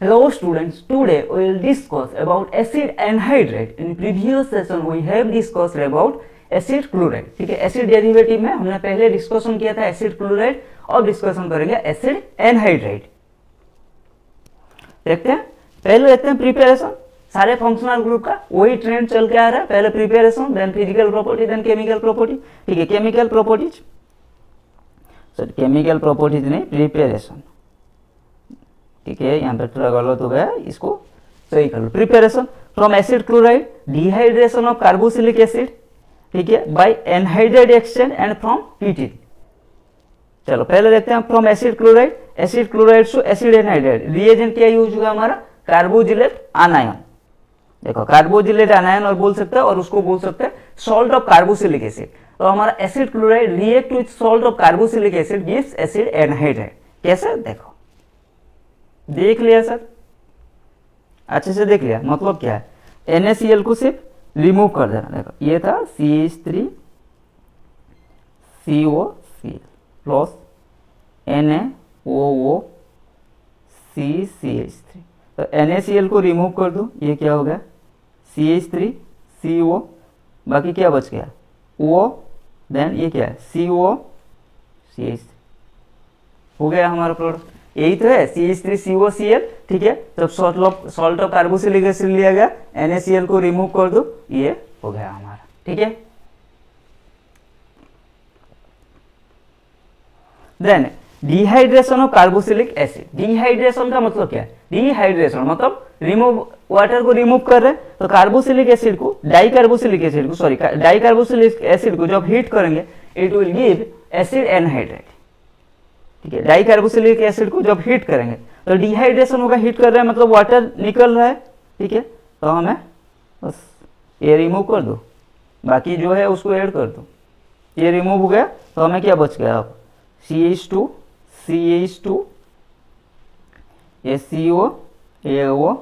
Hello students, today we will discuss about acid anhydride. In previous session we have discussed about acid chloride. ठीक है, acid derivative में हमने पहले discussion किया था एसिड क्लोराइड, और डिस्कशन करेंगे एसिड एनहाइड्राइड। देखते हैं, पहले देखते हैं प्रिपरेशन सारे फंक्शनल ग्रुप का। वही ट्रेंड चल के आ रहा है, पहले preparation, then physical property, then chemical property. ठीक है, chemical properties, sorry chemical properties नहीं, प्रिपरेशन। ठीक है, यहाँ पे थोड़ा गलत हो गया, इसको सही कर लो। Preparation from acid chloride, dehydration of carboxylic acid, ठीक है, by anhydride exchange and from ketone. चलो पहले देखते हैं from acid chloride, acid chloride to acid anhydride. Reagent क्या यूज होगा हमारा? कार्बोजिलेट आनायन। देखो कार्बोजिलेट आनायन और बोल सकते हैं, और उसको बोल सकते हैं सॉल्ट ऑफ कार्बोक्सिलिक एसिड। तो हमारा acid chloride react with salt of carboxylic acid gives acid anhydride. कैसे? देखो, देख लिया सर, अच्छे से देख लिया। मतलब क्या है, NaCl को सिर्फ रिमूव कर देना। देखो ये था CH3COCl प्लस NaOOCCH3। तो NaCl को रिमूव कर दो, ये क्या हो गया? CH3CO, बाकी क्या बच गया? O, देन ये क्या है? COCH3 हो गया हमारा प्रोडक्ट। यही तो है CH3COCl। ठीक है, जब सॉल्ट ऑफ कार्बोक्सिलिक एसिड लिया गया, NaCl को रिमूव कर दो, ये हो गया हमारा। ठीक है, then dehydration of carboxylic acid. Dehydration का मतलब क्या है? डिहाइड्रेशन मतलब रिमूव, वाटर को रिमूव कर रहे हैं, तो कार्बोक्सिलिक एसिड को, डाइकार्बोक्सिलिक एसिड को जब हीट करेंगे, it will give acid anhydride. ठीक है, डाइकार्बोक्सिलिक एसिड को जब हीट करेंगे तो डिहाइड्रेशन होगा, हीट कर रहे हैं मतलब वाटर निकल रहा है। ठीक है, तो हमें बस ये रिमूव कर दो, बाकी जो है उसको ऐड कर दो। ये रिमूव हो गया, तो हमें क्या बच गया? अब CH2, ये CO, ये O,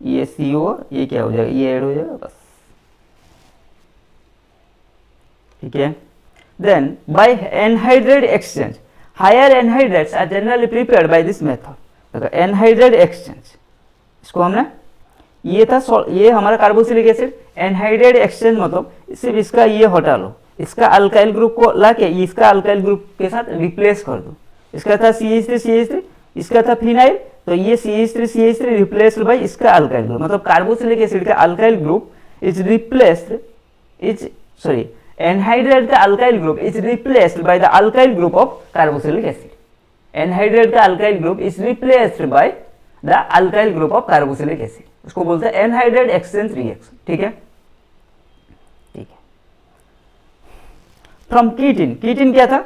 ये CO, ये क्या हो जाएगा? ये ऐड हो जाएगा बस। ठीक है, then by anhydride exchange, higher anhydrides are generally prepared by this method. Anhydride exchange, इसको हमने, ये था ये हमारा कार्बोक्सिलिक एसिड। एनहाइड्राइड एक्सचेंज मतलब सिर्फ इसका ये हटा लो, इसका अल्काइल ग्रुप को लाके इसका अल्काइल ग्रुप के साथ रिप्लेस कर दो। इसका था CH3CH3, इसका था फिनाइल, तो ये CH3CH3 रिप्लेस्ड बाय इसका अल्काइल ग्रुप। मतलब कार्बोक्सिलिक एसिड का alkyl group is replaced, anhydride का alkyl group is replaced by the alkyl group of carboxylic acid. Anhydride का alkyl group is replaced by the alkyl group of carboxylic acid. उसको बोलते हैं anhydride exchange reaction. ठीक है, ठीक है। From कीटिन, कीटिन क्या था?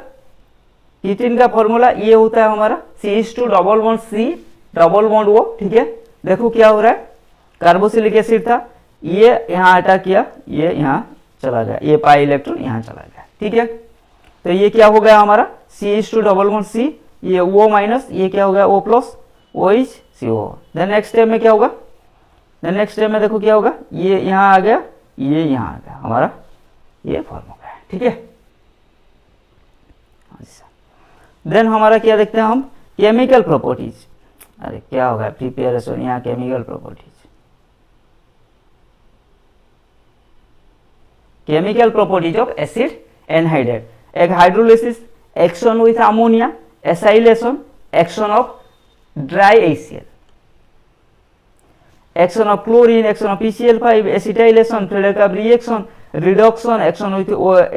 कीटिन का फॉर्मूला ये होता है हमारा CH2 double bond C double bond O। ठीक है, देखो क्या हो रहा है, कार्बोक्सिलिक एसिड था, ये यहाँ अटैक किया, ये यहाँ चला गया, ये पाई इलेक्ट्रॉन यहाँ चला गया। ठीक है, तो ये क्या हो गया हमारा CH2 डबल बॉन्ड C, ये O माइनस, ये क्या हो गया O plus, OH CO। Then next step में क्या होगा? देन नेक्स्ट स्टेप में देखो क्या होगा, ये यहाँ आ गया, ये यहाँ आ गया, हमारा ये फॉर्म हो गया। ठीक है, देन हमारा क्या देखते हैं हम? Chemical properties. अरे क्या होगा प्रिपरेशन, यहाँ chemical properties, chemical properties of acid anhydride. एक hydrolysis, action with ammonia, acylation, action of dry HCl, action of chlorine, action of PCl5, acetylation, Friedel Crafts reaction, reduction, action with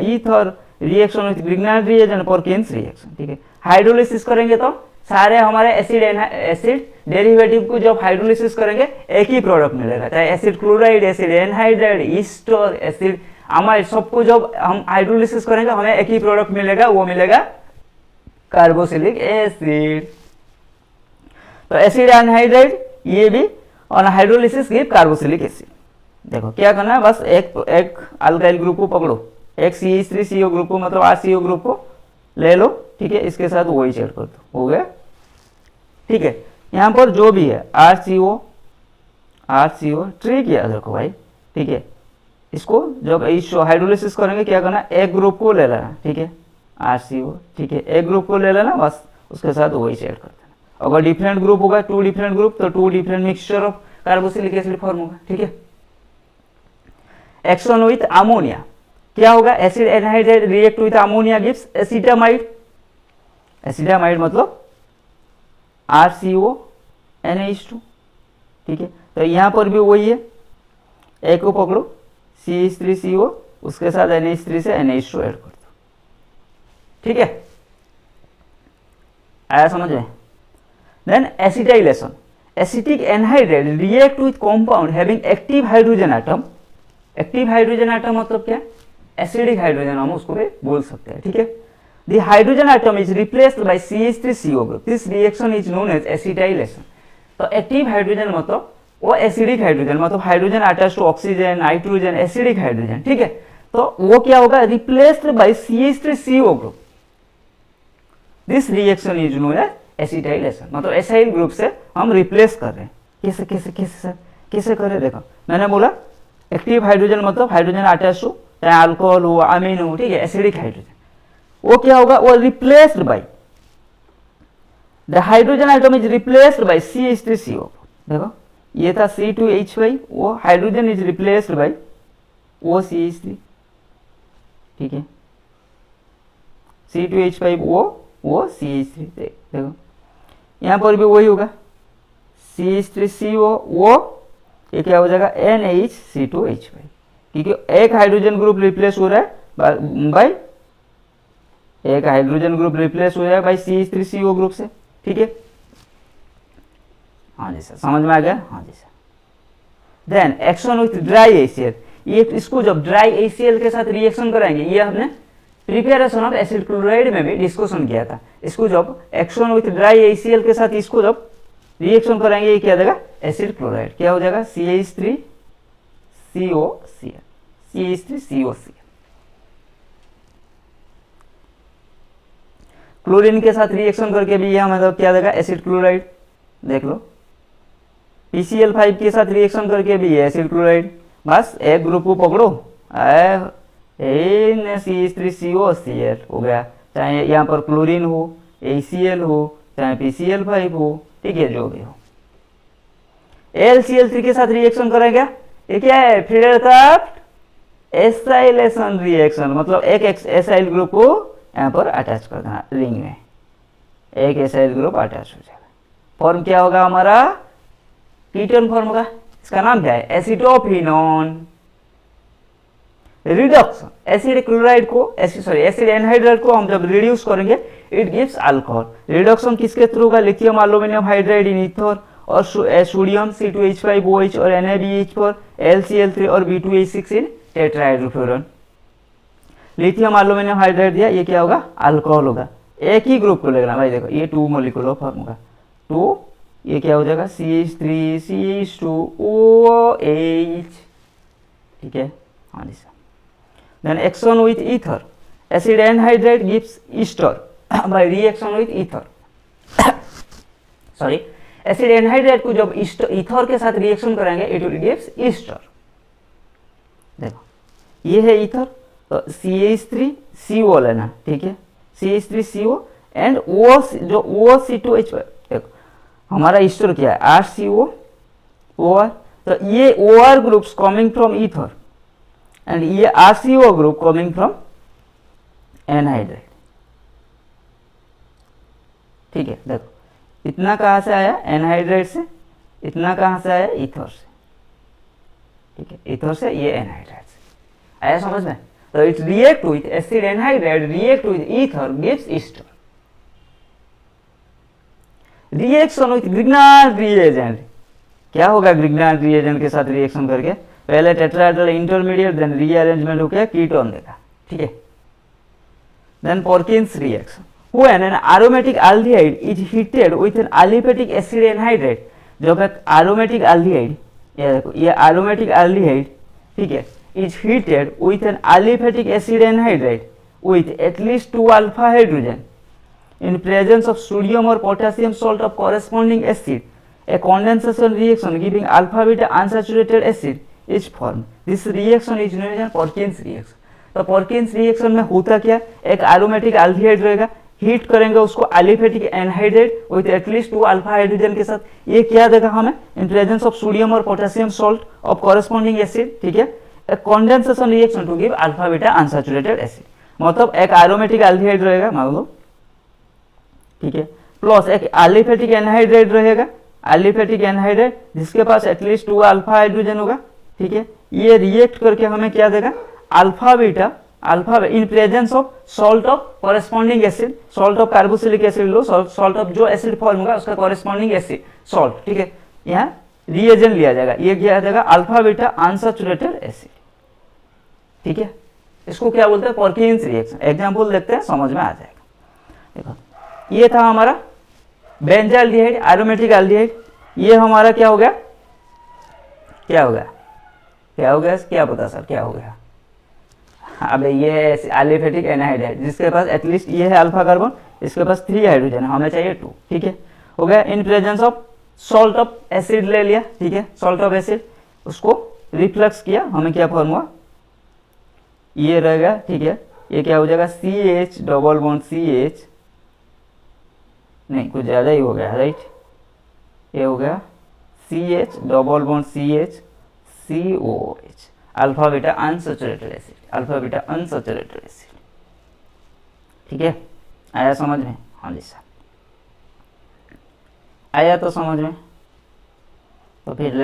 ether, reaction with Grignard reagent, Perkins reaction. ठीक है, hydrolysis करेंगे तो सारे हमारे acid derivative को जब hydrolysis करेंगे एक ही प्रोडक्ट मिलेगा, चाहे acid chloride, acid anhydride, Easter, acid amide, सबको जब हम हाइड्रोलिसिस करेंगे हमें एक ही प्रोडक्ट मिलेगा, वो मिलेगा कार्बोक्सिलिक एसिड। तो एसिड एनहाइड्राइड ये भी on hydrolysis give carboxylic acid. देखो क्या करना है, बस एक अल्काइल ग्रुप को पकड़ो, एक CH3CO ग्रुप को, मतलब RCO ग्रुप को ले लो। ठीक है, इसके साथ वही ऐड कर दो, हो गया। ठीक है, यहाँ पर जो भी है RCO ट्रिक याद रखो भाई। ठीक है, इसको जब इस हाइड्रोलिसिस करेंगे क्या करना, एक ग्रुप को ले लेना। ठीक है, RCO। ठीक है, एक ग्रुप को ले लेना, बस उसके साथ वही ऐड कर देना। अगर डिफरेंट ग्रुप होगा, 2 डिफरेंट ग्रुप, तो 2 different mixture of carboxylic acid form होगा, ठीक है। एक्शन विथ अमोनिया, क्या होगा, acid anhydride react with ammonia gives acetamide, acetamide मतलब RCO NH2, ठीक है। तो यहाँ पर भी वही है, एक को पकड़ो CH3CO, उसके साथ NH3 से NH2 ऐड कर दो, ठीक है, आया समझ में। Then acetylation, acetic anhydride react with compound having active hydrogen atom, active hydrogen atom मतलब क्या, एसिडिक हाइड्रोजन हम उसको भी बोल सकते हैं, ठीक है। The hydrogen atom is replaced by CH3CO group. This reaction is known as acetylation. तो एक्टिव हाइड्रोजन मतलब वो एसिडिक हाइड्रोजन, मतलब hydrogen attach to oxygen, nitrogen, acidic hydrogen, ठीक है। तो वो क्या होगा, replaced by CH3CO group. This reaction is known as acetylation, मतलब एसाइल ग्रुप से हम रिप्लेस कर रहे हैं। कैसे कैसे कैसे सर, कैसे करें, देखो मैंने बोला एक्टिव हाइड्रोजन मतलब हाइड्रोजन अटैच टू चाहे अल्कोहल हो, अमीन हो, ठीक है, एसिडिक हाइड्रोजन, वो क्या होगा, वो replaced by the hydrogen atom is replaced by CH3CO। देखो ये था C2H5, वो hydrogen is replaced bye OCH3, ठीक है, C2H5 वो CH3, देखो यहाँ पर भी वही होगा, CH3CO वो ये क्या हो जाएगा NH2H5, क्योंकि एक हाइड्रोजन ग्रुप रिप्लेस हो रहा है बाय, एक हाइड्रोजन ग्रुप रिप्लेस हो जाएगा बाय CH3CO ग्रुप से, ठीक है। हाँ जी सर, समझ में आ गया, हाँ जी sir. Then action with dry ACl, ये इसको जब ड्राई ACl के साथ रिएक्शन कराएंगे, ये हमने प्रिपरेशन ऑफ एसिड क्लोराइड में भी डिस्कशन किया था, इसको जब एक्शन विथ ड्राई ACl के साथ इसको जब रिएक्शन कराएंगे, ये क्या हो जाएगा, एसिड क्लोराइड, क्या हो जाएगा, CH3COCl, CH3COCl। क्लोरीन के साथ रिएक्शन करके भी यह मतलब क्या देगा, एसिड क्लोराइड, देख लो। PCl5 के साथ रिएक्शन करके भी एसिड क्लोराइड, बस एक ग्रुप को पकड़ो, CH3COCl हो गया, चाहे यहाँ पर क्लोरीन हो, ACl हो, चाहे PCl5 हो, ठीक है, जो भी हो। AlCl3 के साथ रिएक्शन करेंगे, ये क्या है, फ्रीडेलक्राफ्ट एसाइलेशन रिएक्शन, मतलब एक एसाइल ग्रुप को यहाँ पर अटैच कर देना, रिंग में एक एसाइल ग्रुप अटैच हो जाएगा, फॉर्म क्या होगा हमारा, कीटोन फॉर्म होगा, इसका नाम क्या है, एसिटोफिनोन। रिडक्शन, एसिड क्लोराइड को एसिड एनहाइड्राइड को हम जब रिड्यूस करेंगे, इट गिव्स अल्कोहल। रिडक्शन किसके थ्रू होगा, lithium aluminium hydride in ether और सोडियम C2H5OH और NaBH पर LCl3 और B2H6 इन टेट्राहाइड्रोफ्लोरोन। लिथियम एल्यूमिनियम हाइड्राइड दिया, ये क्या होगा, अल्कोहल होगा, एक ही ग्रुप को लेना भाई, देखो ये 2 मोलिकुलर फॉर्म होगा, 2 ये क्या हो जाएगा, CH3 CH2OH, ठीक है, हाँ जी sir. Then action with ether, acid anhydride gives ester by reaction with ether, sorry, acid anhydride को जब ईथर के साथ रिएक्शन करेंगे, इट विल गिव्स ईस्टर। देखो ये है ईथर, तो CH3CO लेना, ठीक है, CH3CO एंड O जो OC2H5, देखो हमारा ईस्टर क्या है, RCO OR, तो ये OR groups coming from ether and ये RCO group coming from anhydride, ठीक है। देखो इतना कहाँ से आया, एनहाइड्राइड से, इतना कहाँ से आया, ईथर से, ठीक है, ईथर से, ये एनहाइड्राइड से, आया समझ में। तो it react with acid anhydride react with ether gives ester. Reaction with Grignard reagent, क्या होगा, ग्रिग्नार्ड रिएजेंट के साथ रिएक्शन करके पहले टेट्राहेड्रल इंटरमीडिएट, देन रीअरेंजमेंट होकर कीटोन देगा, ठीक है। Then Perkin's reaction, when an aromatic aldehyde is heated with an aliphatic acid anhydride, जब एक aromatic aldehyde, ये देखो ये aromatic aldehyde, ठीक है, is heated with an aliphatic acid anhydride with at least 2 alpha hydrogen in presence of sodium or potassium salt of corresponding acid, a condensation reaction giving alpha beta unsaturated acid is formed. This reaction is known as Perkins reaction. तो Perkins reaction में होता क्या, एक aromatic aldehyde रहेगा, heat करेंगे उसको aliphatic anhydrate with at least 2 alpha hydrogen के साथ, ये क्या देगा हमें, इन प्रेजेंस ऑफ सोडियम और potassium salt of corresponding acid, ठीक है, a condensation reaction to give alpha beta unsaturated acid, मतलब एक एरोमेटिक एल्डिहाइड रहेगा मान लो, ठीक है, प्लस एक एलिफेटिक एनहाइड्रेट रहेगा, एलिफेटिक एनहाइड्रेट जिसके पास एटलीस्ट 2 अल्फा हाइड्रोजन होगा, ठीक है, ये रिएक्ट करके हमें क्या देगा, alpha beta in presence of salt of corresponding acid, salt of carboxylic acid low, salt of जो एसिड फॉर्म होगा उसका कॉरेस्पॉन्डिंग एसिड सॉल्ट, ठीक है, यहाँ रिएजेंट लिया जाएगा, ये क्या जाएगा अल्फा बीटा अनसैचुरेटेड एसिड, ठीक है, इसको क्या बोलते हैं, पर्किंस रिएक्शन। एग्जांपल देखते हैं समझ में आ जाएगा। देखो ये था हमारा बेंजाल्डिहाइड एरोमेटिक एल्डिहाइड, ये हमारा क्या हो गया, क्या हो गया, क्या हो गया, क्या पता सर क्या हो गया, अब ये एलिफेटिक एनहाइड्राइड जिसके पास एटलीस्ट ये है अल्फा कार्बन, इसके पास 3 हाइड्रोजन है, हमें चाहिए 2, ठीक है, हो गया इन presence of salt of acid ले लिया, ठीक है, सॉल्ट ऑफ एसिड उसको रिफ्लक्स किया, हमें क्या फॉर्म हुआ, ये रहेगा, ठीक है, ये क्या हो जाएगा CH डबल बॉन्ड CH, नहीं कुछ ज़्यादा ही हो गया, राइट, ये हो गया CH double bond CH COH, alpha beta unsaturated acid, alpha beta unsaturated acid, ठीक है, आया समझ में, हाँ जी सर आया तो समझ में, तो फिर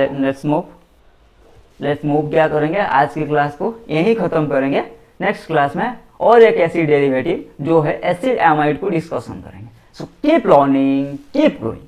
लेट्स मूव क्या करेंगे, आज की क्लास को यहीं खत्म करेंगे, नेक्स्ट क्लास में और एक एसिड डेरिवेटिव जो है एसिड एमाइड को डिस्कशन करेंगे। So keep learning, keep growing.